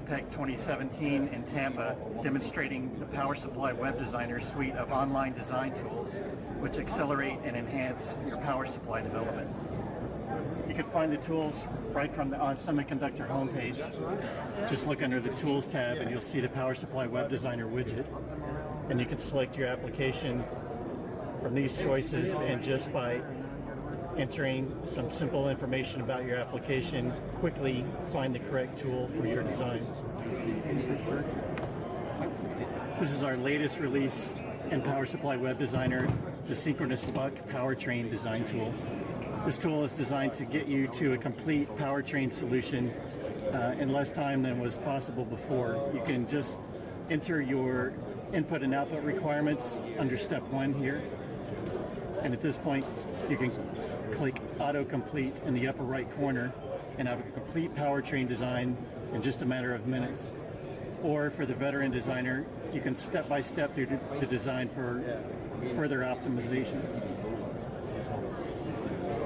APEC 2017 in Tampa, demonstrating the Power Supply Webdesigner suite of online design tools which accelerate and enhance your power supply development. You can find the tools right from the ON Semiconductor homepage. Just look under the Tools tab and you'll see the Power Supply Webdesigner widget. And you can select your application from these choices, and just by entering some simple information about your application, quickly find the correct tool for your design. This is our latest release in Power Supply Webdesigner, the Synchronous Buck Powertrain design tool. This tool is designed to get you to a complete powertrain solution in less time than was possible before. You can just enter your input and output requirements under step 1 here. And at this point, you can click Autocomplete in the upper right corner and have a complete powertrain design in just a matter of minutes. Or for the veteran designer, you can step by step through the design for further optimization.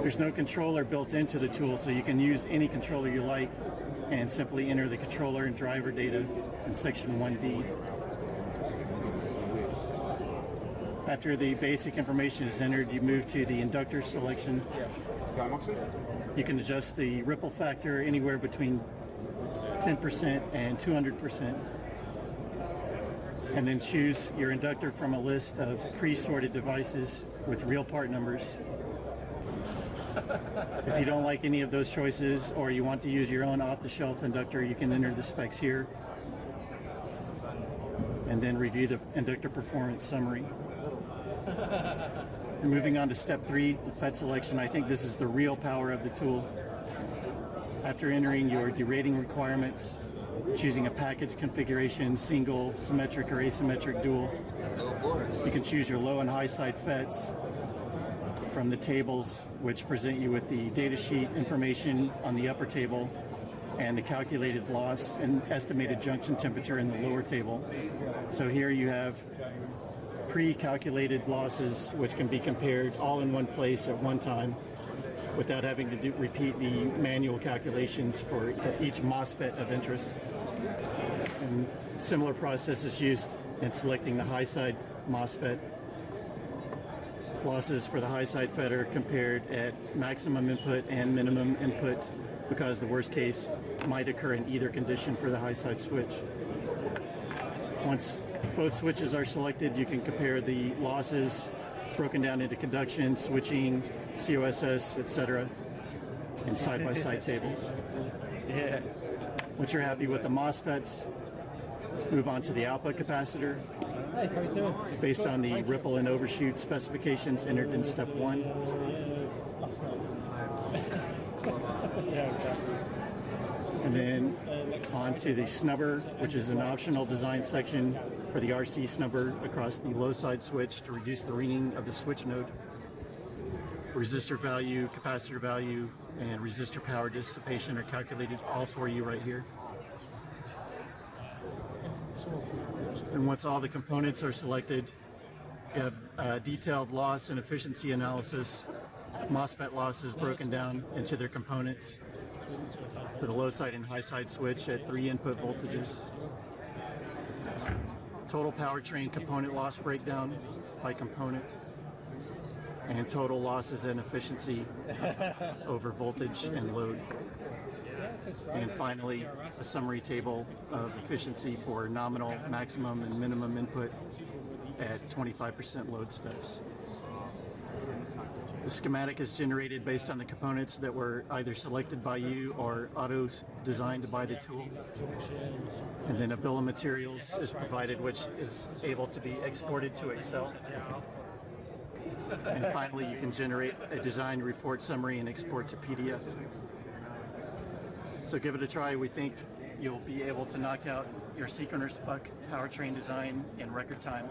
There's no controller built into the tool, so you can use any controller you like and simply enter the controller and driver data in section 1D. After the basic information is entered, you move to the Inductor Selection. You can adjust the ripple factor anywhere between 10% and 200%. And then choose your inductor from a list of pre-sorted devices with real part numbers. If you don't like any of those choices, or you want to use your own off-the-shelf inductor, you can enter the specs here and then review the inductor performance summary. And moving on to step 3, the FET selection. I think this is the real power of the tool. After entering your derating requirements, choosing a package configuration, single, symmetric, or asymmetric dual, you can choose your low and high side FETs from the tables, which present you with the datasheet information on the upper table and the calculated loss and estimated junction temperature in the lower table. So here you have pre-calculated losses which can be compared all in one place at one time without having to repeat the manual calculations for each MOSFET of interest. And similar process is used in selecting the high side MOSFET. Losses for the high side FET are compared at maximum input and minimum input because the worst case might occur in either condition for the high side switch. Once both switches are selected, you can compare the losses broken down into conduction, switching, COSS, etc. in side-by-side tables. Once you're happy with the MOSFETs, move on to the output capacitor based on the ripple and overshoot specifications entered in step 1. And then on to the snubber, which is an optional design section for the RC snubber across the low side switch to reduce the ringing of the switch node. Resistor value, capacitor value, and resistor power dissipation are calculated all for you right here. And once all the components are selected, you have detailed loss and efficiency analysis, MOSFET losses broken down into their components for the low side and high side switch at 3 input voltages. Total powertrain component loss breakdown by component, and total losses and efficiency over voltage and load. And finally, a summary table of efficiency for nominal, maximum, and minimum input at 25% load steps. The schematic is generated based on the components that were either selected by you or auto-designed by the tool. And then a bill of materials is provided, which is able to be exported to Excel. And finally, you can generate a design report summary and export to PDF. So give it a try. We think you'll be able to knock out your Synchronous Buck powertrain design in record time.